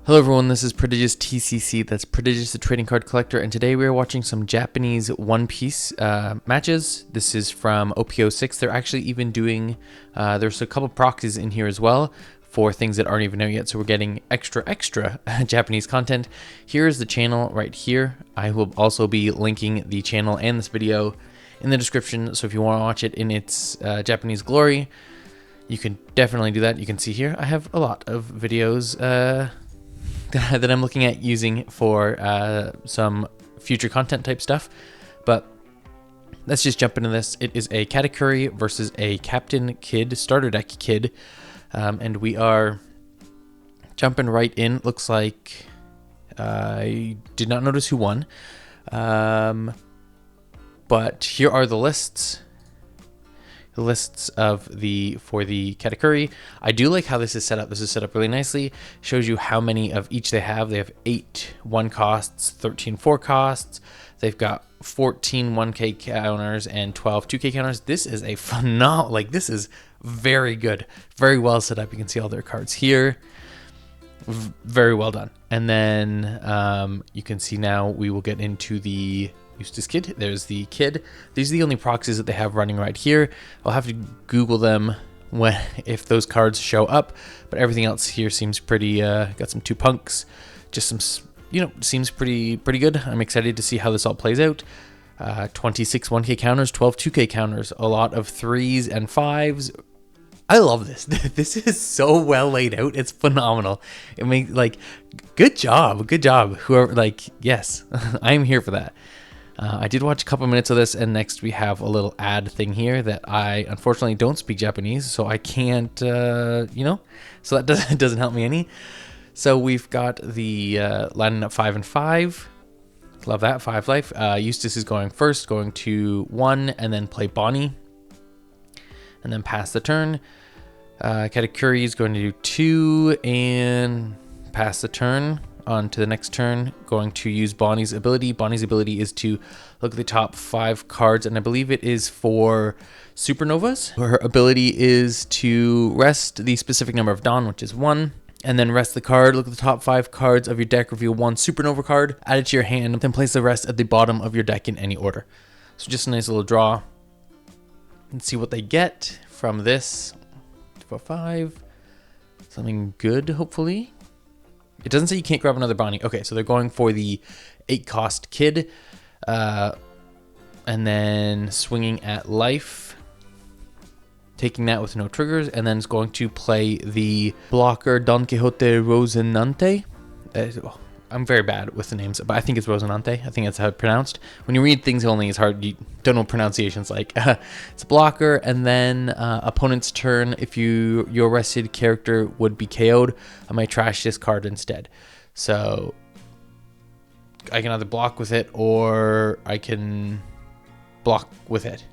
Hello everyone, this is Prodigious TCC, that's Prodigious the Trading Card Collector, and today we are watching some Japanese One Piece matches. This is from OP06. They're actually even doing, there's a couple proxies in here as well for things that aren't even out yet, so we're getting extra Japanese content. Here's the channel right here. I will also be linking the channel and this video in the description, so if you want to watch it in its Japanese glory, you can definitely do that. You can see here, I have a lot of videos that I'm looking at using for some future content type stuff, but let's just jump into this. It is a Katakuri versus a Captain Kid starter deck kid, and we are jumping right in. Looks like I did not notice who won, but here are the lists. The lists of for the Katakuri. I do like how this is set up. This is set up really nicely. Shows you how many of each they have. They have 8 1 costs, 13 4 costs. They've got 14 1K counters and 12 2K counters. This is a phenomenal, like this is very good. Very well set up. You can see all their cards here. Very well done. And then you can see now we will get into the Eustass kid. There's the kid. These are the only proxies that they have running right here. I'll have to Google them if those cards show up, but everything else here seems pretty, got some 2 punks, just some, seems pretty good. I'm excited to see how this all plays out. 26 1K counters, 12 2K counters, a lot of 3s and 5s. I love this. This is so well laid out. It's phenomenal. It makes, like, good job. Whoever, like, yes, I'm here for that. I did watch a couple minutes of this, and next we have a little ad thing here that I unfortunately don't speak Japanese, so I can't, so that doesn't help me any. So we've got the lining up 5 and 5. Love that, 5 life. Eustass is going first, going to 1, and then play Bonnie, and then pass the turn. Katakuri is going to do 2 and pass the turn. On to the next turn, going to use Bonnie's ability. Bonnie's ability is to look at the top 5 cards, and I believe it is for supernovas. Her ability is to rest the specific number of Dawn, which is 1, and then rest the card. Look at the top 5 cards of your deck, reveal 1 supernova card, add it to your hand, then place the rest at the bottom of your deck in any order. So just a nice little draw. Let's see what they get from this. 4, 5. Something good, hopefully. It doesn't say you can't grab another Bonnie. Okay, so they're going for the 8 cost kid. And then swinging at life. Taking that with no triggers. And then it's going to play the blocker Don Quixote Rosinante. I'm very bad with the names, but I think it's Rosinante. I think that's how it's pronounced. When you read things only, it's hard. You don't know pronunciations. Like it's a blocker, and then opponent's turn. If your rested character would be KO'd, I might trash this card instead. So I can either block with it or I can block with it.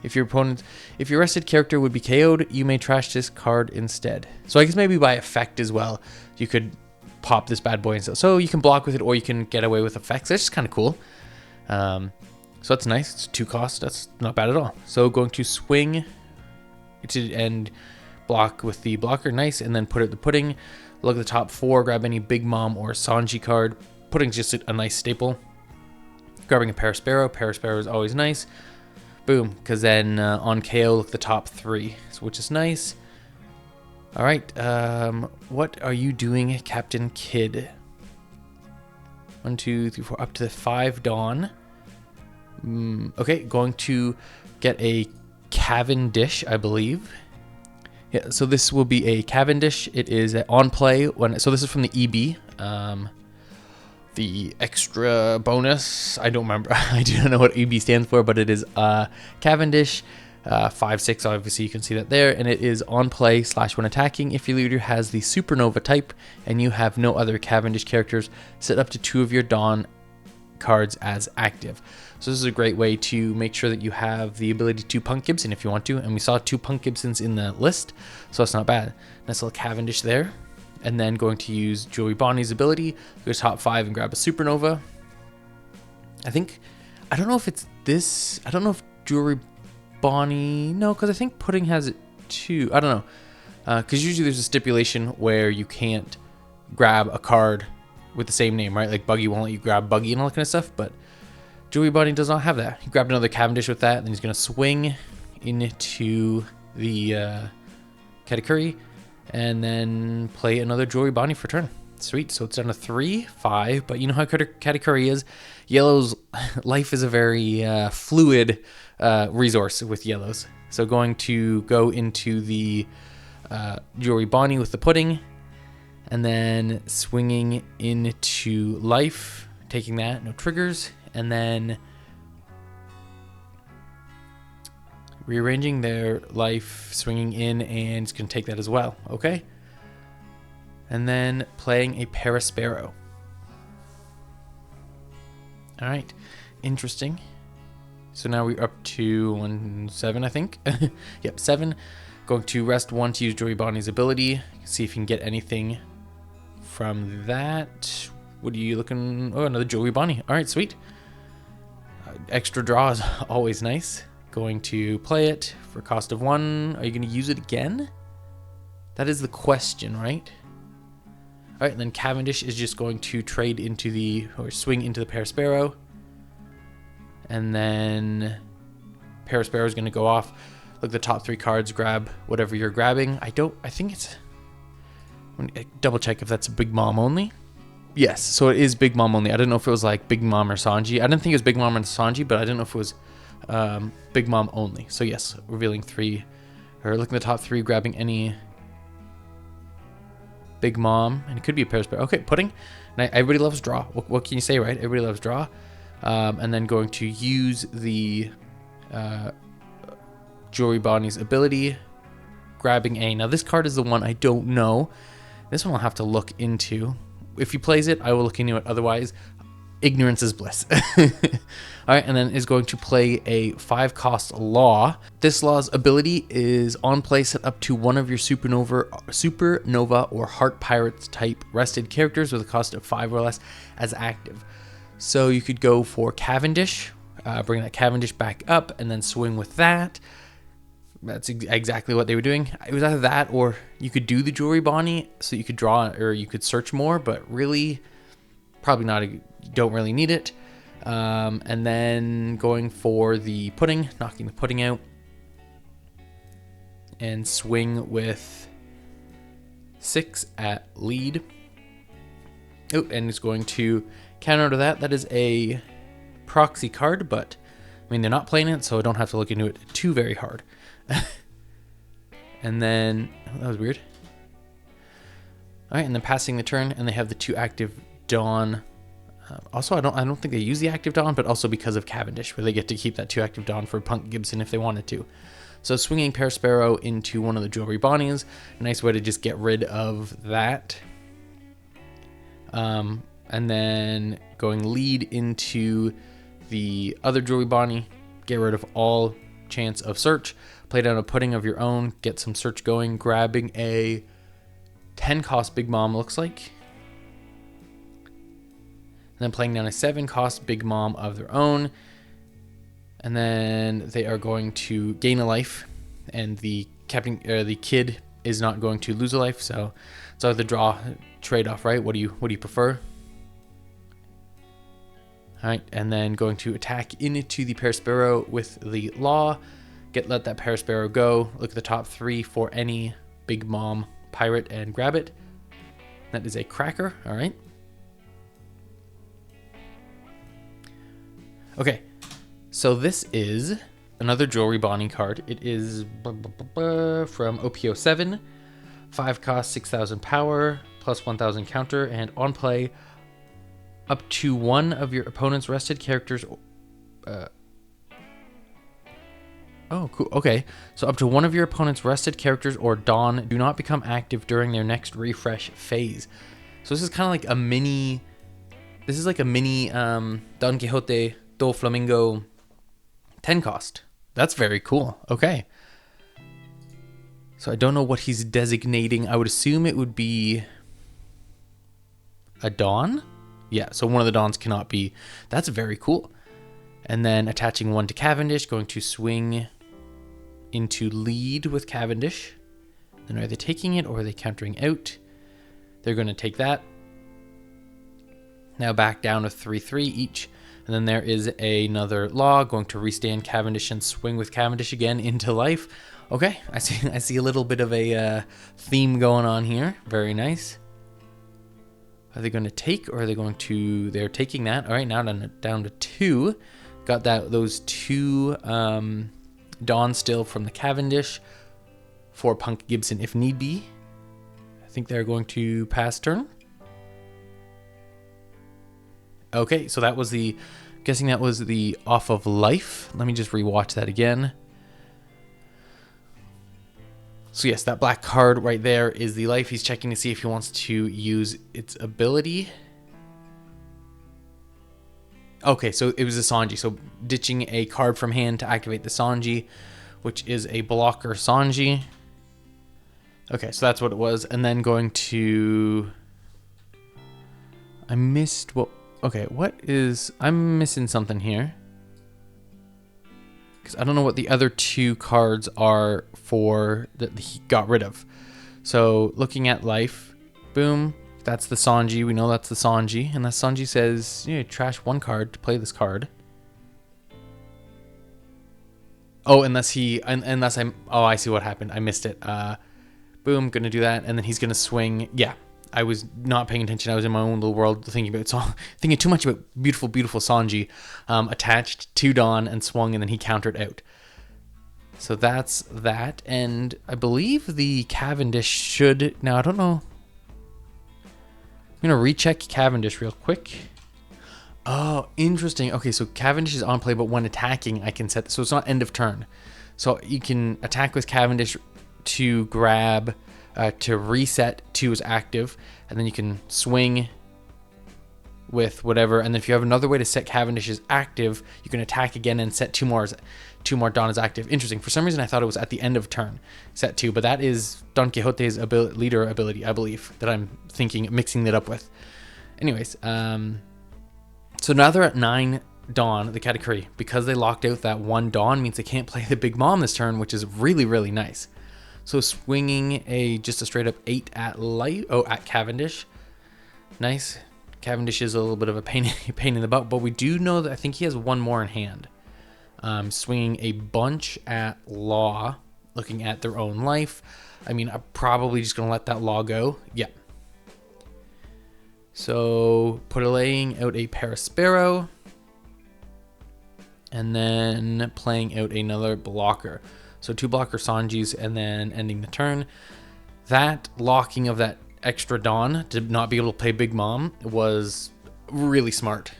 If your rested character would be KO'd, you may trash this card instead. So I guess maybe by effect as well, you could pop this bad boy and so you can block with it or you can get away with effects. That's just kind of cool. So that's nice. It's 2 cost. That's not bad at all. So going to swing and block with the blocker. Nice. And then put it the pudding. Look at the top 4. Grab any Big Mom or Sanji card. Pudding's just a nice staple. Grabbing a Parasparrow. Parasparrow is always nice. Boom. Because then on KO, look at the top 3, which is nice. All right, what are you doing, Captain Kid? 1, 2, 3, 4, up to the 5 Dawn. Okay, going to get a Cavendish, I believe. Yeah, so this will be a Cavendish. It is on play so this is from the EB. The extra bonus, I don't remember. I do not know what EB stands for, but it is Cavendish. 5, 6, obviously you can see that there, and it is on play / when attacking. If your leader has the supernova type and you have no other Cavendish characters, set up to 2 of your Dawn cards as active. So this is a great way to make sure that you have the ability to punk Gibson if you want to, and we saw 2 punk Gibsons in the list, so that's not bad. Nice little Cavendish there. And then going to use Joey Bonnie's ability, go to top 5 and grab a supernova. I don't know if it's this, I don't know if Jewelry Bonnie, no, because I think Pudding has it too. I don't know, because usually there's a stipulation where you can't grab a card with the same name, right? Like Buggy won't let you grab Buggy and all that kind of stuff, but Joey Bunny does not have that. He grabbed another Cavendish with that, and he's going to swing into the Katakuri and then play another Joey Bunny for turn. Sweet. So it's down to 3, 5, but you know how Katakuri is. Yellow's life is a very fluid resource with yellows. So going to go into the Joey Bunny with the pudding, and then swinging into life, taking that, no triggers, and then rearranging their life, swinging in, and it's going to take that as well. Okay. And then playing a Parasparrow. All right. Interesting. So now we're up to 7, I think. Yep, 7. Going to rest 1 to use Joey Bonnie's ability. See if you can get anything from that. What are you looking? Oh, another Joey Bonnie. All right, sweet. Extra draw is always nice. Going to play it for cost of 1. Are you going to use it again? That is the question, right? All right, and then Cavendish is just going to trade into or swing into the Parasparrow. And then Parasparrow is going to go off. Look, the top 3 cards, grab whatever you're grabbing. I think it's... double check if that's Big Mom only. Yes, so it is Big Mom only. I didn't know if it was like Big Mom or Sanji. I didn't think it was Big Mom or Sanji, but I didn't know if it was Big Mom only. So yes, revealing 3, or looking at the top 3, grabbing any Big Mom, and it could be a Parasparrow. Okay, pudding. And everybody loves draw. What can you say, right? Everybody loves draw. And then going to use the Joey Bonnie's ability, grabbing a... Now this card is the one I don't know. This one I'll have to look into. If he plays it, I will look into it. Otherwise, ignorance is bliss. All right, and then is going to play a 5-cost Law. This Law's ability is on play, set up to one of your Supernova or Heart Pirates type rested characters with a cost of 5 or less as active. So you could go for Cavendish, bring that Cavendish back up, and then swing with that. That's exactly what they were doing. It was either that or you could do the Joey Bonnie so you could draw, or you could search more, but really probably not. You don't really need it. And then going for the pudding, knocking the pudding out, and swing with 6 at lead. Oh, and it's going to counter to that. That is a proxy card, but I mean, they're not playing it, so I don't have to look into it too very hard. And then, oh, that was weird. All right, and then passing the turn, and they have the 2 active Dawn. Also, I don't think they use the active Dawn, but also because of Cavendish, where they get to keep that 2 active Dawn for Punk Gibson if they wanted to. So swinging Parasparrow into one of the Joey Bonnies, a nice way to just get rid of that. And then going lead into the other Joey Bonnie, get rid of all chance of search, play down a pudding of your own, get some search going, grabbing a 10-cost Big Mom, looks like. And then playing down a 7-cost Big Mom of their own. And then they are going to gain a life, and the kid is not going to lose a life, so it's either the draw trade-off, right? What do you prefer? All right, and then going to attack into the Parasparrow with the Law. Let that Parasparrow go. Look at the top 3 for any Big Mom pirate and grab it. That is a cracker. All right. Okay, so this is another Joey Bonnie card. It is from OPO 7, 5 cost, 6,000 power, plus 1,000 counter, and on play, up to one of your opponent's rested characters. Oh, cool. Okay, so up to one of your opponent's rested characters or Dawn do not become active during their next refresh phase. So this is kind of like a mini. This is like a mini Don Quixote do Flamingo 10 cost. That's very cool. Okay. So I don't know what he's designating. I would assume it would be a Dawn. Yeah, so one of the Dawns cannot be. That's very cool. And then attaching one to Cavendish, going to swing into lead with Cavendish. Then are they taking it or are they countering out? They're going to take that. Now back down to 3-3 each. And then there is another Law going to restand Cavendish and swing with Cavendish again into life. Okay, I see a little bit of a theme going on here. Very nice. Are they going to take, or are they going to... They're taking that. All right, now down to 2. Got those 2 Dawn still from the Cavendish for Punk Gibson if need be. I think they're going to pass turn. Okay, so that was the... Guessing that was the off of life. Let me just rewatch that again. So yes, that black card right there is the life. He's checking to see if he wants to use its ability. Okay, so it was a Sanji. So ditching a card from hand to activate the Sanji, which is a blocker Sanji. Okay, so that's what it was. And then going to... I missed what... Okay, what is... I'm missing something here. Because I don't know what the other 2 cards are for that he got rid of. So looking at life, boom, that's the Sanji. We know that's the Sanji. And that Sanji says, yeah, trash 1 card to play this card. Oh, unless I'm... Oh, I see what happened. I missed it. Boom, gonna do that. And then he's gonna swing. Yeah. I was not paying attention. I was in my own little world thinking too much about beautiful, beautiful Sanji. Attached to Dawn and swung, and then he countered out. So that's that. And I believe the Cavendish should... Now, I don't know. I'm going to recheck Cavendish real quick. Oh, interesting. Okay, so Cavendish is on play, but when attacking, I can set... So it's not end of turn. So you can attack with Cavendish to grab... to reset 2 is active, and then you can swing with whatever. And then if you have another way to set Cavendish as active, you can attack again and set 2 more Dawn as active. Interesting. For some reason, I thought it was at the end of turn, set 2, but that is Don Quixote's leader ability, I believe, that I'm mixing it up with. Anyways, so now they're at 9 Dawn, the Katakuri. Because they locked out that 1 Dawn means they can't play the Big Mom this turn, which is really, really nice. So swinging just a straight up 8 at light. Oh, at Cavendish. Nice. Cavendish is a little bit of a pain in the butt, but we do know that I think he has 1 more in hand. Swinging a bunch at Law, looking at their own life. I mean, I'm probably just going to let that Law go. Yeah. So laying out a Paraspero. And then playing out another blocker. So 2 blocker Sanjis and then ending the turn. That locking of that extra Dawn to not be able to play Big Mom was really smart.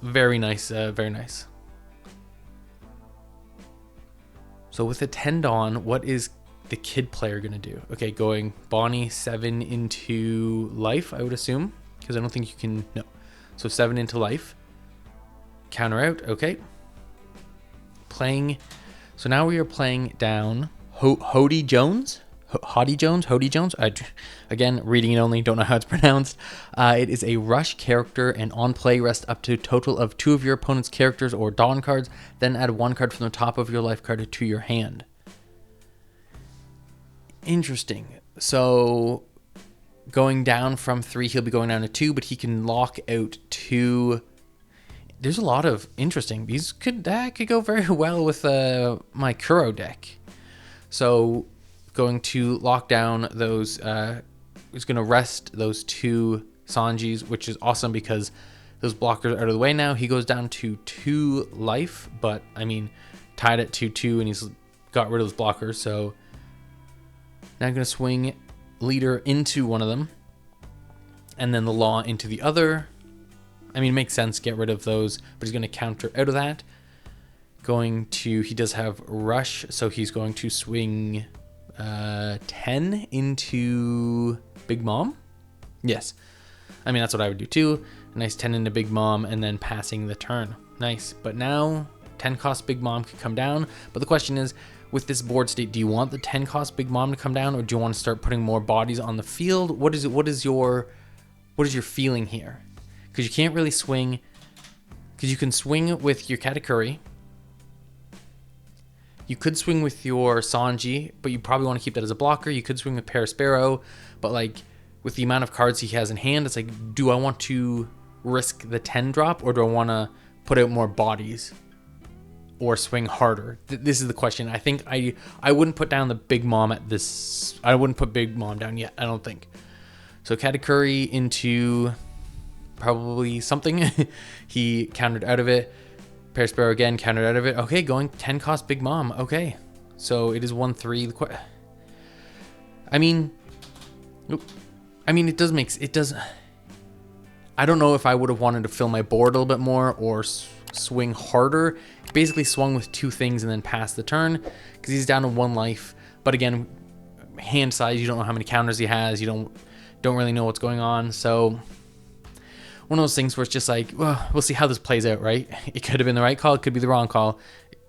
Very nice, very nice. So with a 10 Dawn, what is the kid player going to do? Okay, going Bonnie 7 into life, I would assume. Because I don't think you can... No. So 7 into life. Counter out, okay. Playing... So now we are playing down Hody Jones. Again, reading it only, don't know how it's pronounced. It is a rush character, and on play, rest up to a total of 2 of your opponent's characters or Dawn cards, then add 1 card from the top of your life card to your hand. Interesting. So going down from 3, he'll be going down to 2, but he can lock out 2... There's a lot of interesting. That could go very well with my Kuro deck. So going to lock down those. He's going to rest those 2 Sanjis, which is awesome because those blockers are out of the way now. He goes down to 2 life, but I mean, tied at 2/2, and he's got rid of those blockers. So now I'm going to swing leader into one of them, and then the Law into the other. I mean, it makes sense, get rid of those, but he's going to counter out of that. He does have rush, so he's going to swing 10 into Big Mom. Yes. I mean, that's what I would do too. A nice 10 into Big Mom, and then passing the turn. Nice. But now, 10 cost Big Mom could come down. But the question is, with this board state, do you want the 10 cost Big Mom to come down, or do you want to start putting more bodies on the field? What is your feeling here? Because you can't really swing, because you can swing with your Katakuri. You could swing with your Sanji, but you probably want to keep that as a blocker. You could swing with Paraspero, but like with the amount of cards he has in hand, it's like, do I want to risk the 10 drop, or do I want to put out more bodies or swing harder? This is the question. I think I wouldn't put down the Big Mom at this. I wouldn't put Big Mom down yet, I don't think. So Katakuri into probably something. He countered out of it. Perisparrow again, countered out of it. Okay, going 10 cost Big Mom. Okay, so it is 1-3. I mean, it does make it does. I don't know if I would have wanted to fill my board a little bit more or swing harder. Basically swung with 2 things and then passed the turn because he's down to 1 life. But again, hand size, you don't know how many counters he has. You don't really know what's going on. So one of those things where it's just like, well, we'll see how this plays out, right? It could have been the right call. It could be the wrong call.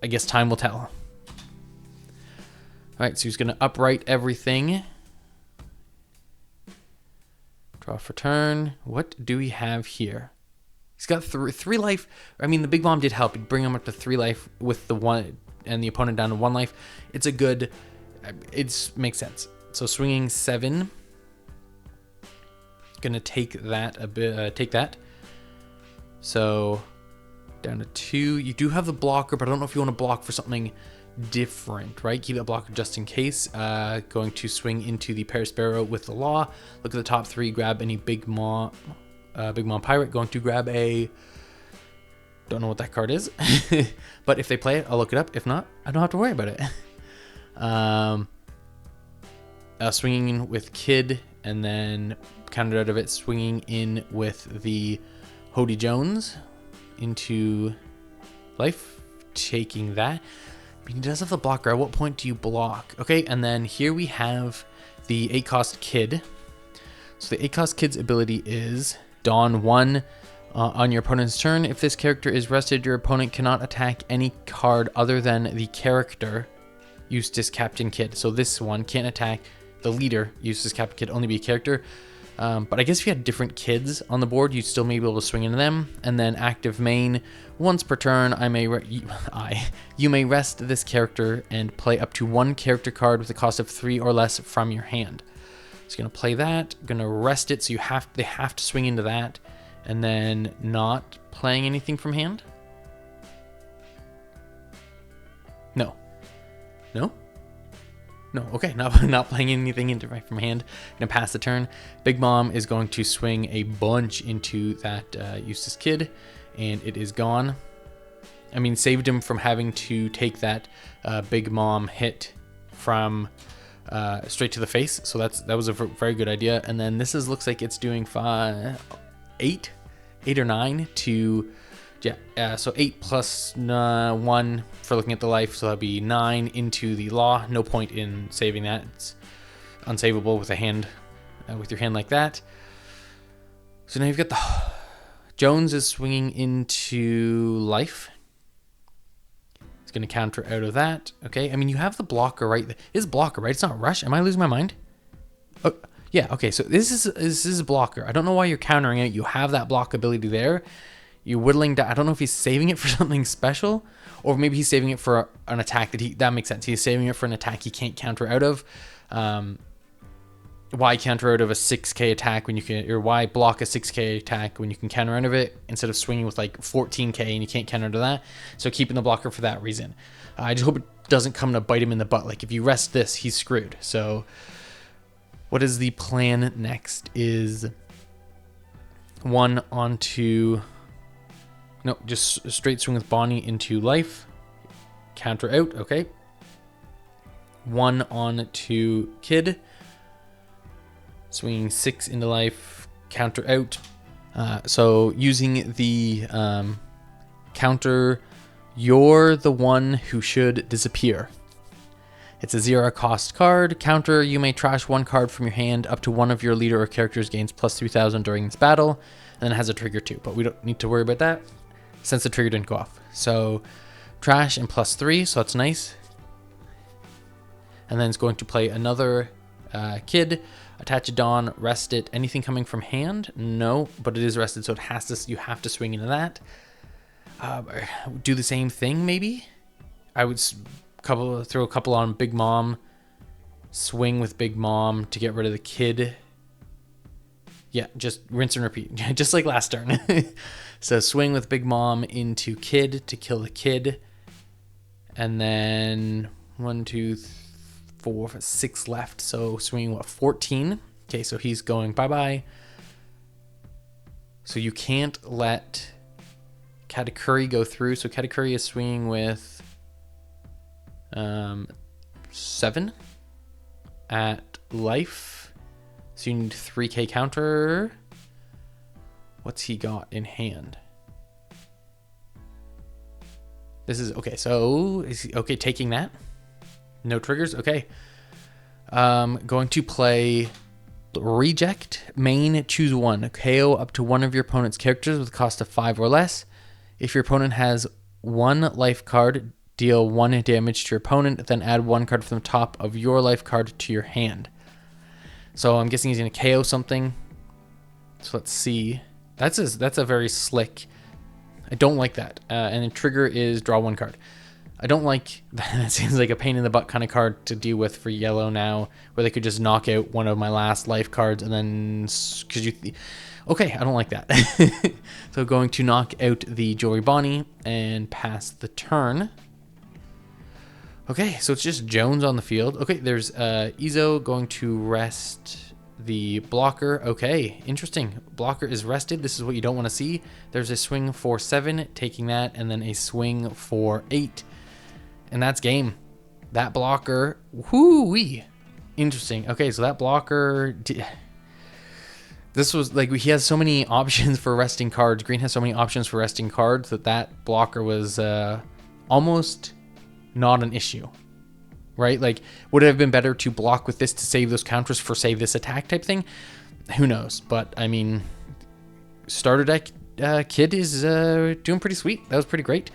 I guess time will tell. All right, so he's going to upright everything. Draw for turn. What do we have here? He's got 3 life. I mean, the Big Bomb did help. He'd bring him up to 3 life with the 1 and the opponent down to 1 life. It's a good. It makes sense. So swinging 7. Gonna take that a bit. Take that. So down to 2. You do have the blocker, but I don't know if you want to block for something different, right? Keep that blocker just in case. Going to swing into the Perisparrow with the Law. Look at the top 3. Grab any Big Mom Pirate. Going to grab a. Don't know what that card is, but if they play it, I'll look it up. If not, I don't have to worry about it. Swinging with Kid, and then countered out of it, swinging in with the Hody Jones into life, taking that. But he does have the blocker. At what point do you block? Okay, and then here we have the 8 cost Kid. So the 8 cost Kid's ability is Dawn 1 on your opponent's turn. If this character is rested, your opponent cannot attack any card other than the character Eustass Captain Kid. So this one can't attack the leader, Eustass Captain Kid, only be a character. But I guess if you had different kids on the board, you'd still may be able to swing into them. And then active main, once per turn, you may rest this character and play up to 1 character card with a cost of 3 or less from your hand. So gonna play that, gonna rest it, so they have to swing into that, and then not playing anything from hand. No, okay, not playing anything from hand. Gonna pass the turn. Big Mom is going to swing a bunch into that Eustass Kid, and it is gone. I mean, saved him from having to take that Big Mom hit from straight to the face. So that was a very good idea. And then this looks like it's doing 8 or 9 to. Yeah, so 8 plus 1 for looking at the life, so that'd be 9 into the Law. No point in saving that; it's unsavable with a hand, with your hand like that. So now you've got the Jones is swinging into life. It's going to counter out of that. Okay, I mean you have the blocker right. It is blocker right? It's not rush. Am I losing my mind? Oh yeah. Okay, so this is a blocker. I don't know why you're countering it. You have that block ability there. You're whittling down. I don't know if he's saving it for something special, or maybe he's saving it for an attack that makes sense. He's saving it for an attack he can't counter out of. Why counter out of a 6k attack when you can, or why block a 6k attack when you can counter out of it instead of swinging with like 14k and you can't counter to that? So keeping the blocker for that reason. I just hope it doesn't come to bite him in the butt. Like if you rest this, he's screwed. So what is the plan next? Is 1 onto. No, just straight swing with Bonnie into life. Counter out, okay. 1 on to Kid. Swinging 6 into life. Counter out. So using the counter, you're the one who should disappear. It's a 0 cost card. Counter, you may trash 1 card from your hand up to one of your leader or characters gains plus 3,000 during this battle. And then it has a trigger too, but we don't need to worry about that since the trigger didn't go off. So trash and plus 3, so that's nice. And then it's going to play another Kid, attach a Dawn, rest it. Anything coming from hand? No, but it is rested, so you have to swing into that. Do the same thing maybe. I would throw a couple on Big Mom, swing with Big Mom to get rid of the Kid. Yeah, just rinse and repeat, just like last turn. So swing with Big Mom into Kid to kill the Kid. And then 1, 2, 4, 6 left. So swinging, what, 14? Okay, so he's going bye-bye. So you can't let Katakuri go through. So Katakuri is swinging with 7 at life. So you need 3k counter. What's he got in hand? This is okay. So is he okay taking that? No triggers. Okay. Going to play Reject. Main, choose one. KO up to one of your opponent's characters with a cost of 5 or less. If your opponent has 1 life card, deal 1 damage to your opponent. Then add 1 card from the top of your life card to your hand. So I'm guessing he's going to KO something. So let's see. That's a very slick. I don't like that. And the trigger is draw 1 card. I don't like that. It seems like a pain in the butt kind of card to deal with for yellow now, where they could just knock out one of my last life cards and then okay, I don't like that. So going to knock out the Jewelry Bonnie and pass the turn. Okay, so it's just Jones on the field. Okay, there's Izo going to rest the blocker. Okay, interesting. Blocker is rested. This is what you don't want to see. There's a swing for 7, taking that, and then a swing for 8. And that's game. That blocker, whoo-wee. Interesting. Okay, so that blocker, this was like, he has so many options for resting cards. Green has so many options for resting cards that blocker was almost not an issue, right? Like, would it have been better to block with this to save those counters for, save this attack type thing? Who knows? But, I mean, starter deck Kid is doing pretty sweet. That was pretty great.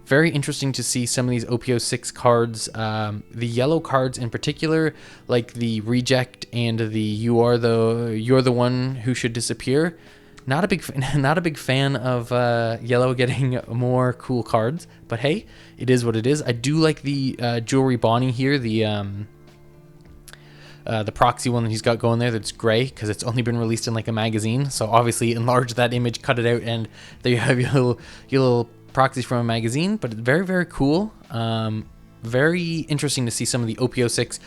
Very interesting to see some of these OPO6 cards, the yellow cards in particular, like the Reject and the you're the one who should disappear. Not a big fan of yellow getting more cool cards, but hey, it is what it is. I do like the Jewelry Bonnie here, the proxy one that he's got going there that's gray because it's only been released in like a magazine. So obviously enlarge that image, cut it out, and there you have your little proxies from a magazine. But it's very, very cool. Very interesting to see some of the OPO6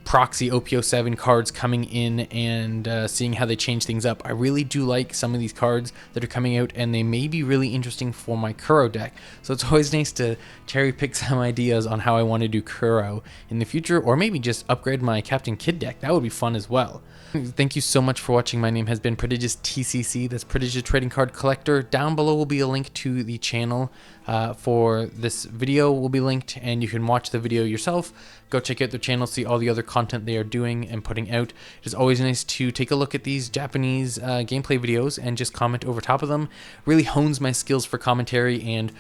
proxy OPO7 cards coming in and seeing how they change things up. I really do like some of these cards that are coming out, and they may be really interesting for my Kuro deck. So it's always nice to cherry pick some ideas on how I want to do Kuro in the future, or maybe just upgrade my Captain Kid deck. That would be fun as well. Thank you so much for watching. My name has been Prodigious TCC. That's Prodigious Trading Card Collector. Down below will be a link to the channel for this video will be linked, and you can watch the video yourself. Go check out their channel, see all the other content they are doing and putting out. It is always nice to take a look at these Japanese gameplay videos and just comment over top of them. Really hones my skills for commentary and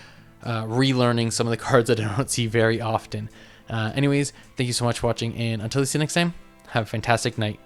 relearning some of the cards that I don't see very often. Anyways, thank you so much for watching, and until we see you next time, have a fantastic night.